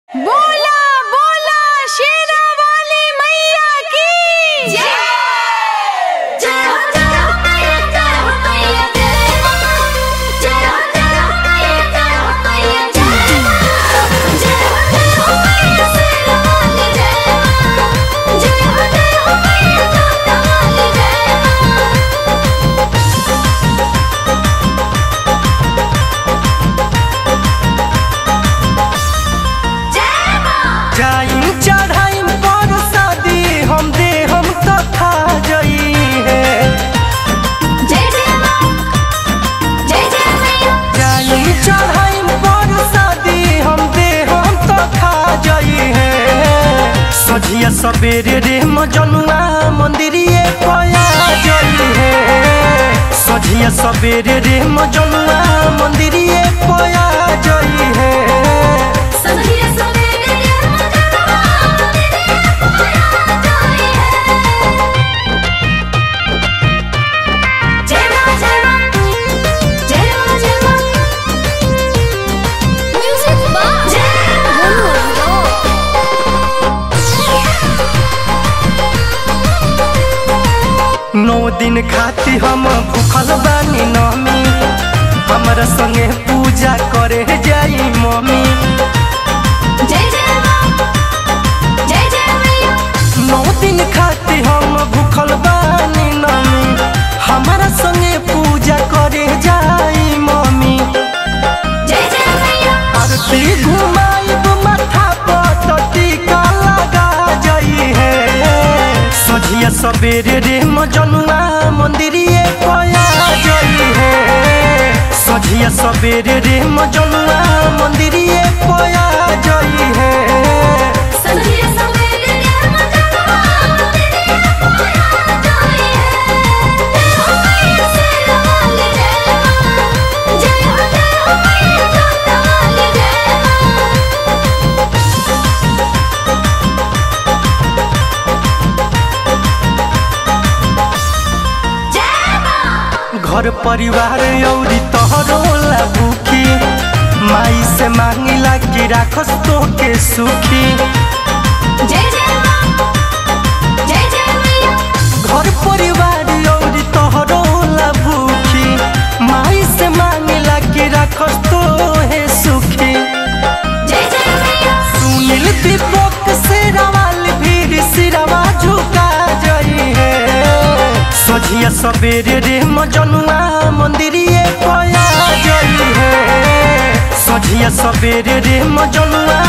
बोला बोला शेरा वाली मैया की जय। जय हो मैया, जय हो मैया, जय मां। जय हो मैया, जय हो मैया, जय मां। जय हो मैया शेरा वाली जय मां। जय हो मैया जोता वाली जय मां। जाइम चढ़ाइम पर शादी हम दे हम तो खा जई है। जय जय मां, जय जय मैया। जाइम चढ़ाइम पर शादी हम दे हम तो खा जई है। सझिया सवेरे रे मजनुआ मंदिरिए पया जई है। सझिया सवेरे रे मजनुआ मंदिरिए पया जई है। सवेरे सवेरे रे मजनुआ मंदिरिए पया जई है। जय मां, जय मां, जय मां, जय मां। म्यूजिक बार जय बोलो। 9 दिन खाती हम भूखल बानी नमी। हमरा संगे पूजा करे जाई मम्मी। जय जय मां, जय जय मैया। 9 दिन खाती हम भूखल बानी नमी। हमरा संगे पूजा करे जाई मम्मी। जय जय मैया। आरती घुमाइब माथा पर टीका लगा जाई है। सझिया सवेरे रे मजनुआ मंदिरिए पया जाई है। सझिया सवेरे रे मजनुआ मंदिरिए पया जाई है। सवेरे सवेरे रे मजनुआ मंदिरिए पया जई है। जय हो मैया शेरा वाली जय मां। जय हो मैया जोता वाली जय मां। जय मां। घर परिवार औरी तोहरो ला भूखी। माई से मांगिला कि राखस तोके सुखी। जय जय मां, जय जय मैया। घर परिवार औरी तोहरो ला भूखी। माई से मांगिला कि राखस तोहे सुखी। जय जय मैया। सुनील दीपक शेरावाल भी सिरवा झुका जई है। सझिया सवेरे रे मजनुआ मंदिरिए पया जई है। सझिया सवेरे रे मजनुआ